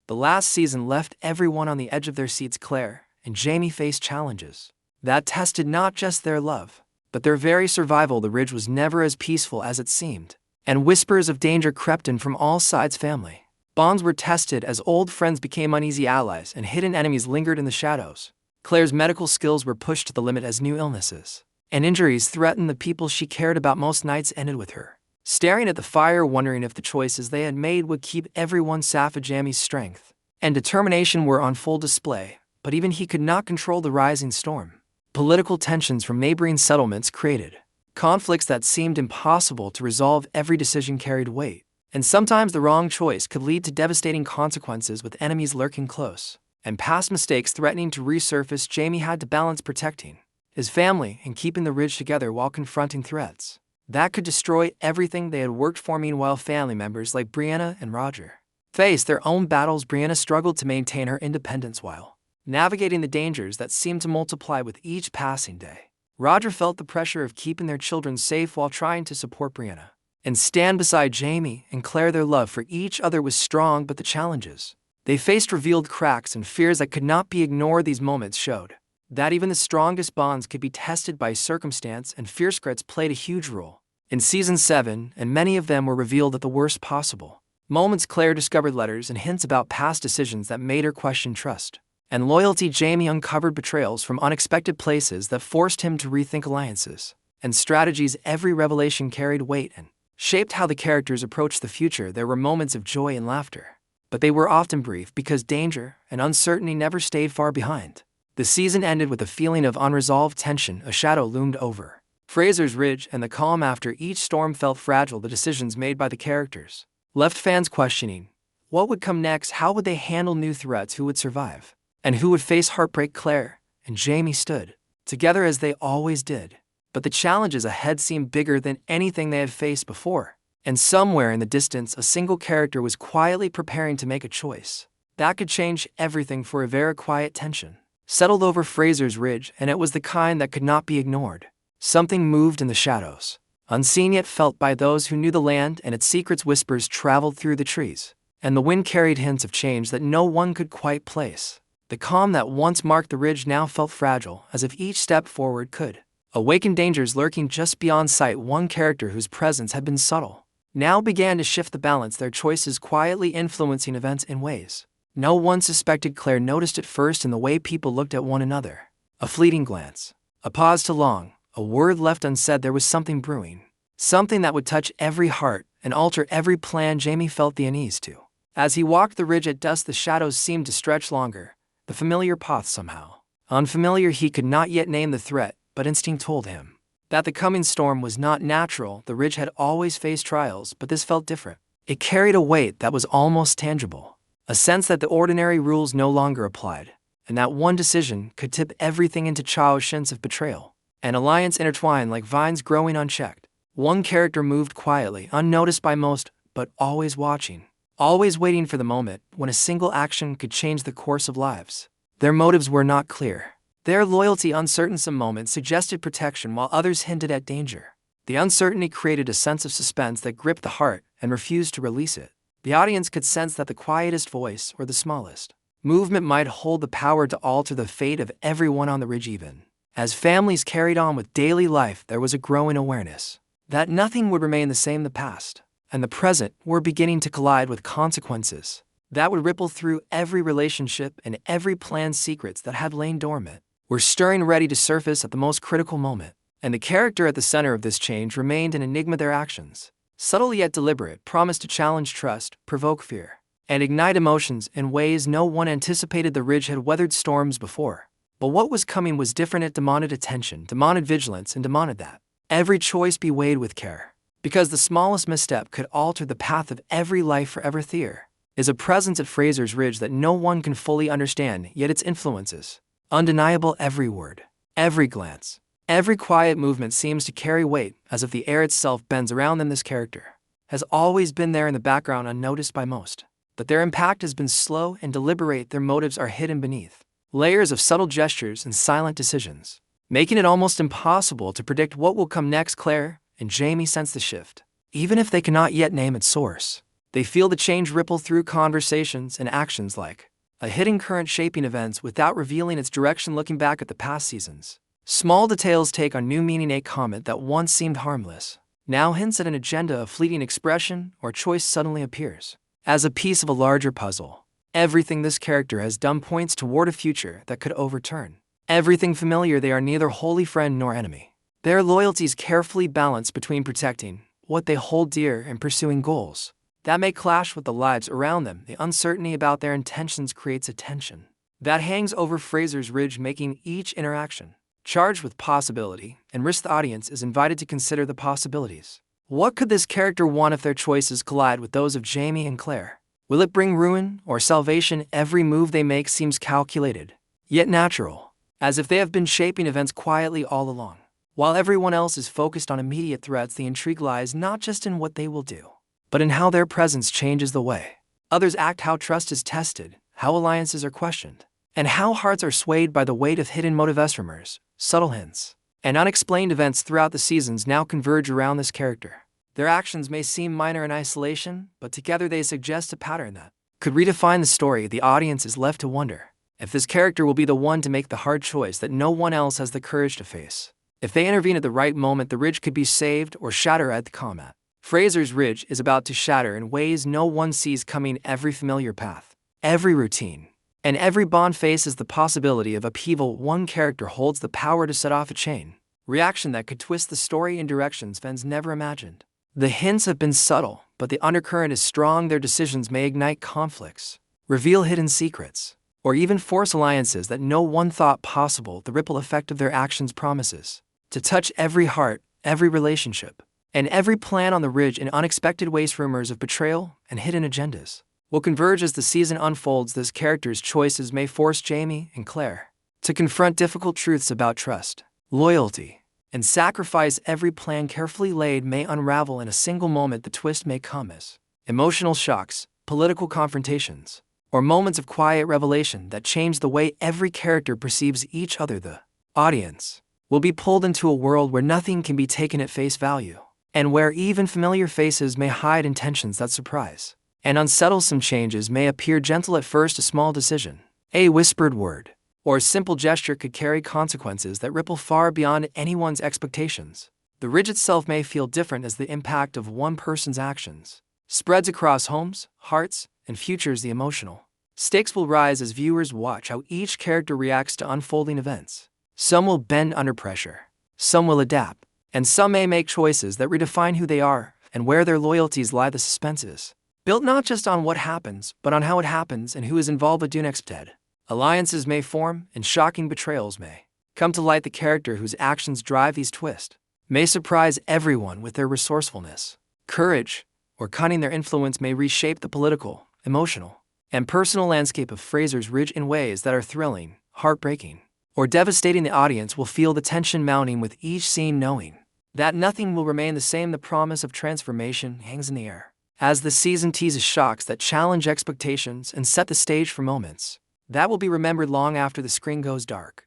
The last season left everyone on the edge of their seats. Claire and Jamie faced challenges that tested not just their love, but their very survival. The ridge was never as peaceful as it seemed, and whispers of danger crept in from all sides. Family bonds were tested as old friends became uneasy allies and hidden enemies lingered in the shadows. Claire's medical skills were pushed to the limit as new illnesses and injuries threatened the people she cared about. Most nights ended with her staring at the fire, wondering if the choices they had made would keep everyone safe. Jamie's strength and determination were on full display, but even he could not control the rising storm. Political tensions from neighboring settlements created conflicts that seemed impossible to resolve. Every decision carried weight, and sometimes the wrong choice could lead to devastating consequences, with enemies lurking close and past mistakes threatening to resurface. Jamie had to balance protecting his family and keeping the ridge together while confronting threats that could destroy everything they had worked for. Meanwhile, family members like Brianna and Roger faced their own battles. Brianna struggled to maintain her independence while navigating the dangers that seemed to multiply with each passing day. Roger felt the pressure of keeping their children safe while trying to support Brianna and stand beside Jamie and Claire. Their love for each other was strong, but the challenges they faced revealed cracks and fears that could not be ignored. These moments showed that even the strongest bonds could be tested by circumstance, and fear. Secrets played a huge role in Season 7, and many of them were revealed at the worst possible moments. Claire discovered letters and hints about past decisions that made her question trust and loyalty. Jamie uncovered betrayals from unexpected places that forced him to rethink alliances and strategies. Every revelation carried weight and shaped how the characters approached the future. There were moments of joy and laughter, but they were often brief because danger and uncertainty never stayed far behind. The season ended with a feeling of unresolved tension. A shadow loomed over Fraser's ridge, and the calm after each storm felt fragile. The decisions made by the characters left fans questioning what would come next. How would they handle new threats? Who would survive? And who would face heartbreak? Claire and Jamie stood together as they always did, but the challenges ahead seemed bigger than anything they had faced before. And somewhere in the distance, a single character was quietly preparing to make a choice that could change everything. For a very quiet tension settled over Fraser's ridge, and it was the kind that could not be ignored. Something moved in the shadows, unseen yet felt by those who knew the land and its secrets. Whispers traveled through the trees, and the wind carried hints of change that no one could quite place. The calm that once marked the ridge now felt fragile, as if each step forward could awaken dangers lurking just beyond sight. One character whose presence had been subtle now began to shift the balance, their choices quietly influencing events in ways no one suspected. Claire noticed it first in the way people looked at one another. A fleeting glance, a pause too long, a word left unsaid. There was something brewing, something that would touch every heart and alter every plan. Jamie felt the unease too. As he walked the ridge at dusk, the shadows seemed to stretch longer, the familiar path somehow unfamiliar. He could not yet name the threat, but instinct told him that the coming storm was not natural. The ridge had always faced trials, but this felt different. It carried a weight that was almost tangible, a sense that the ordinary rules no longer applied, and that one decision could tip everything into chaos. Hints of betrayal and alliance intertwined like vines growing unchecked. One character moved quietly, unnoticed by most, but always watching, always waiting for the moment when a single action could change the course of lives. Their motives were not clear, their loyalty uncertain. Some moments suggested protection while others hinted at danger. The uncertainty created a sense of suspense that gripped the heart and refused to release it. The audience could sense that the quietest voice or the smallest movement might hold the power to alter the fate of everyone on the ridge. Even as families carried on with daily life, there was a growing awareness that nothing would remain the same. The past and the present were beginning to collide, with consequences that would ripple through every relationship and every plan. Secrets that had lain dormant were stirring, ready to surface at the most critical moment. And the character at the center of this change remained an enigma. Their actions, subtle yet deliberate, promised to challenge trust, provoke fear, and ignite emotions in ways no one anticipated. The ridge had weathered storms before, but what was coming was different. It demanded attention, demanded vigilance, and demanded that every choice be weighed with care, because the smallest misstep could alter the path of every life forever. There is a presence at Fraser's ridge that no one can fully understand, yet its influences undeniable. Every word, every glance, every quiet movement seems to carry weight, as if the air itself bends around them. This character has always been there in the background, unnoticed by most, but their impact has been slow and deliberate. Their motives are hidden beneath layers of subtle gestures and silent decisions, making it almost impossible to predict what will come next. Claire and Jamie sense the shift, even if they cannot yet name its source. They feel the change ripple through conversations and actions like a hidden current shaping events without revealing its direction. Looking back at the past seasons, small details take on new meaning. A comment that once seemed harmless now hints at an agenda. A fleeting expression or choice suddenly appears as a piece of a larger puzzle. Everything this character has done points toward a future that could overturn everything familiar. They are neither wholly friend nor enemy. Their loyalties carefully balanced between protecting what they hold dear and pursuing goals that may clash with the lives around them. The uncertainty about their intentions creates a tension that hangs over Fraser's Ridge, making each interaction charged with possibility and risk. The audience is invited to consider the possibilities. What could this character want if their choices collide with those of Jamie and Claire? Will it bring ruin or salvation? Every move they make seems calculated, yet natural, as if they have been shaping events quietly all along. While everyone else is focused on immediate threats, the intrigue lies not just in what they will do, but in how their presence changes the way others act, how trust is tested, how alliances are questioned, and how hearts are swayed by the weight of hidden motives. Rumors, subtle hints, and unexplained events throughout the seasons now converge around this character. Their actions may seem minor in isolation, but together they suggest a pattern that could redefine the story. The audience is left to wonder if this character will be the one to make the hard choice that no one else has the courage to face. If they intervene at the right moment, the Ridge could be saved or shatter. At the combat, Fraser's Ridge is about to shatter in ways no one sees coming. Every familiar path, every routine, and every bond faces the possibility of upheaval. One character holds the power to set off a chain reaction that could twist the story in directions fans never imagined. The hints have been subtle, but the undercurrent is strong. Their decisions may ignite conflicts, reveal hidden secrets, or even force alliances that no one thought possible. The ripple effect of their actions promises to touch every heart, every relationship, and every plan on the Ridge in unexpected ways. Rumors of betrayal and hidden agendas will converge as the season unfolds. This character's choices may force Jamie and Claire to confront difficult truths about trust, loyalty, and sacrifice. Every plan carefully laid may unravel in a single moment. The twist may come as emotional shocks, political confrontations, or moments of quiet revelation that change the way every character perceives each other. The audience will be pulled into a world where nothing can be taken at face value, and where even familiar faces may hide intentions that surprise and unsettle. Some changes may appear gentle at first. A small decision, a whispered word, or a simple gesture could carry consequences that ripple far beyond anyone's expectations. The Ridge itself may feel different as the impact of one person's actions spreads across homes, hearts, and futures. The emotional stakes will rise as viewers watch how each character reacts to unfolding events. Some will bend under pressure, some will adapt, and some may make choices that redefine who they are and where their loyalties lie. The suspense is built not just on what happens, but on how it happens and who is involved. But do next dead. Alliances may form, and shocking betrayals may come to light. The character whose actions drive these twists may surprise everyone with their resourcefulness, courage, or cunning. Their influence may reshape the political, emotional, and personal landscape of Fraser's Ridge in ways that are thrilling, heartbreaking, or devastating. The audience will feel the tension mounting with each scene, knowing that nothing will remain the same. The promise of transformation hangs in the air as the season teases shocks that challenge expectations and set the stage for moments that will be remembered long after the screen goes dark.